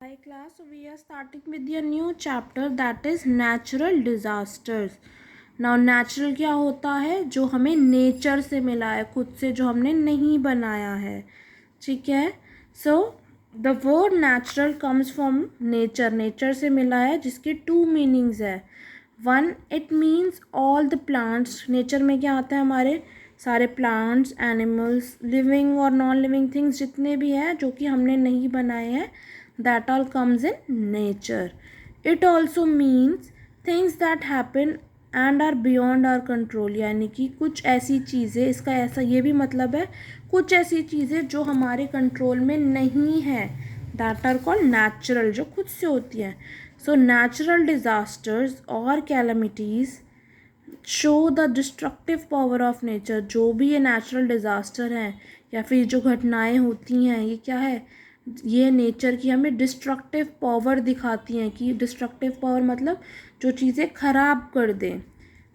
Hi class, so we are starting with a new chapter that is natural disasters. Now natural क्या होता है? जो हमें nature से मिला है, खुद से जो हमने नहीं बनाया है, ठीक है. So the word natural comes from nature. Nature से मिला है जिसके two meanings है. One, it means all the plants. Nature में क्या आता है? हमारे सारे प्लांट्स, एनिमल्स, लिविंग और नॉन लिविंग थिंग्स जितने भी हैं जो कि हमने नहीं बनाए हैं, that all comes in nature. It also means things that happen and are beyond our control. यानी कि कुछ ऐसी चीज़ें, इसका ऐसा ये भी मतलब है कुछ ऐसी चीज़ें जो हमारे कंट्रोल में नहीं है, that are called natural, जो खुद से होती हैं. So natural disasters or calamities show the destructive power of nature. जो भी ये नेचुरल डिज़ास्टर हैं या फिर जो घटनाएं होती हैं, ये क्या है? ये नेचर की हमें डिस्ट्रक्टिव पावर दिखाती हैं. कि डिस्ट्रक्टिव पावर मतलब जो चीज़ें ख़राब कर दें.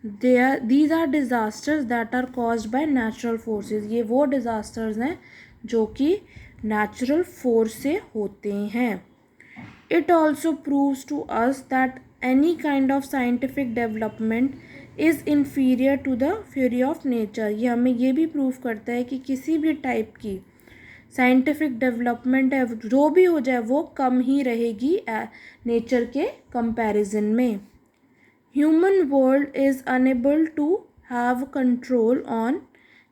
These are disasters that are caused by natural forces. ये वो डिज़ास्टर्स हैं जो कि नेचुरल फोर्स से होते हैं. It also proves to us that any kind of scientific development is inferior to the theory of nature. ये हमें ये भी प्रूव करता है कि किसी भी टाइप की साइंटिफिक डेवलपमेंट है, जो भी हो जाए, वो कम ही रहेगी नेचर के कंपैरिजन में. Human world is unable to have control on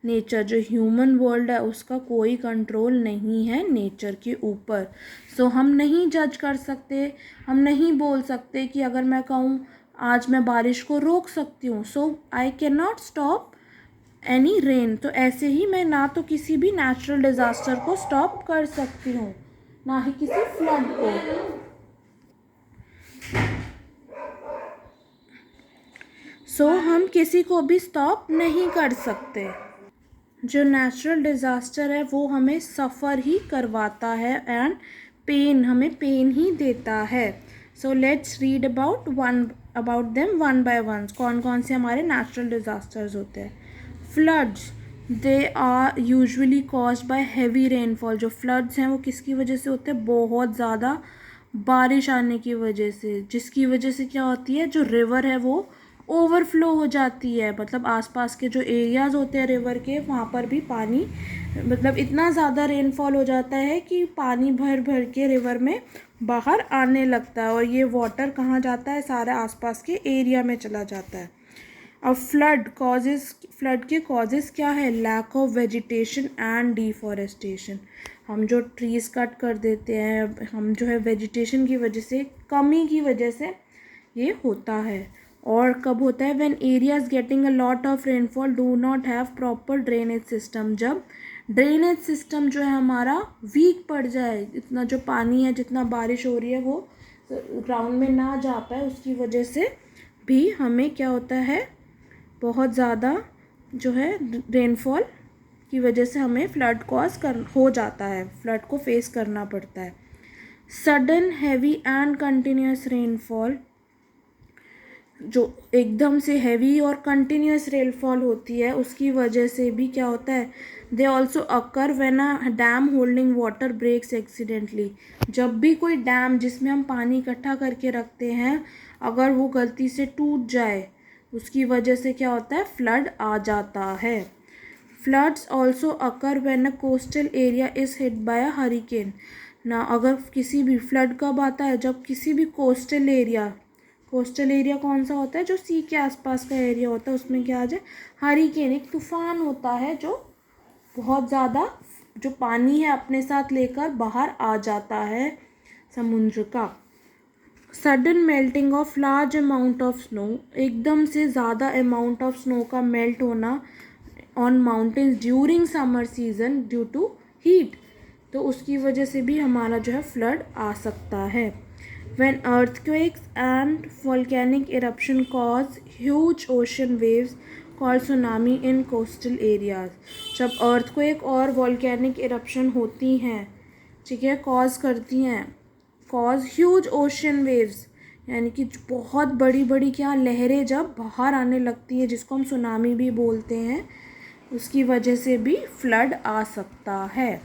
nature. जो ह्यूमन वर्ल्ड है उसका कोई कंट्रोल नहीं है नेचर के ऊपर. सो हम नहीं जज कर सकते, हम नहीं बोल सकते कि अगर मैं कहूँ आज मैं बारिश को रोक सकती हूँ, so I can not stop any rain. तो ऐसे ही मैं ना तो किसी भी नेचुरल डिज़ास्टर को स्टॉप कर सकती हूँ, ना ही किसी फ्लड को. सो हम किसी को भी स्टॉप नहीं कर सकते. जो नेचुरल डिज़ास्टर है वो हमें सफ़र ही करवाता है एंड पेन, हमें पेन ही देता है. So let's read about them one by one. कौन कौन से हमारे नेचुरल डिज़ास्टर्स होते हैं. Floods, they are usually caused by heavy rainfall. जो फ्लड्स हैं वो किसकी वजह से होते हैं? बहुत ज़्यादा बारिश आने की वजह से, जिसकी वजह से क्या होती है, जो रिवर है वो ओवरफ्लो हो जाती है. मतलब आसपास के जो एरियाज़ होते हैं रिवर के, वहाँ पर भी पानी, मतलब इतना ज़्यादा रेनफॉल हो जाता है कि पानी भर भर के रिवर में बाहर आने लगता है और ये वाटर कहाँ जाता है? सारे आसपास के एरिया में चला जाता है. अब फ्लड के कॉजेज़ क्या है? Lack of vegetation and deforestation. हम जो ट्रीज़ कट कर देते हैं, हम जो है वेजिटेशन की वजह से, कमी की वजह से ये होता है. और कब होता है? When areas getting a lot of rainfall do not have proper drainage system. जब ड्रेनेज सिस्टम जो है हमारा वीक पड़ जाए, इतना जो पानी है, जितना बारिश हो रही है वो ग्राउंड में ना जा पाए, उसकी वजह से भी हमें क्या होता है? बहुत ज़्यादा जो है रेनफॉल की वजह से हमें फ्लड हो जाता है, फ्लड को फेस करना पड़ता है. Sudden heavy and continuous rainfall, जो एकदम से हैवी और कंटिन्यूस रेनफॉल होती है, उसकी वजह से भी क्या होता है? They also occur when a dam holding water breaks accidentally. जब भी कोई डैम जिसमें हम पानी इकट्ठा करके रखते हैं, अगर वो गलती से टूट जाए, उसकी वजह से क्या होता है? फ्लड आ जाता है. Floods also occur when a coastal area is hit by a hurricane. ना अगर किसी भी फ्लड कब आता है? जब किसी भी कोस्टल एरिया कौन सा होता है? जो सी के आसपास का एरिया होता है, उसमें क्या आ जाए? हरिकेन, एक तूफान होता है जो बहुत ज़्यादा जो पानी है अपने साथ लेकर बाहर आ जाता है समुद्र का. Sudden melting of large amount of snow, एकदम से ज़्यादा अमाउंट ऑफ स्नो का मेल्ट होना on mountains during summer season due to heat. तो उसकी वजह से भी हमारा जो है फ्लड आ सकता है. When earthquakes and volcanic eruption cause huge ocean waves called tsunami in coastal areas. जब अर्थक्वेक और वोल्केनिक इरप्शन होती हैं, ठीक है, कॉज ह्यूज ओशन वेव्स, यानी कि बहुत बड़ी बड़ी क्या लहरें जब बाहर आने लगती है, जिसको हम सुनामी भी बोलते हैं, उसकी वजह से भी फ्लड आ सकता है.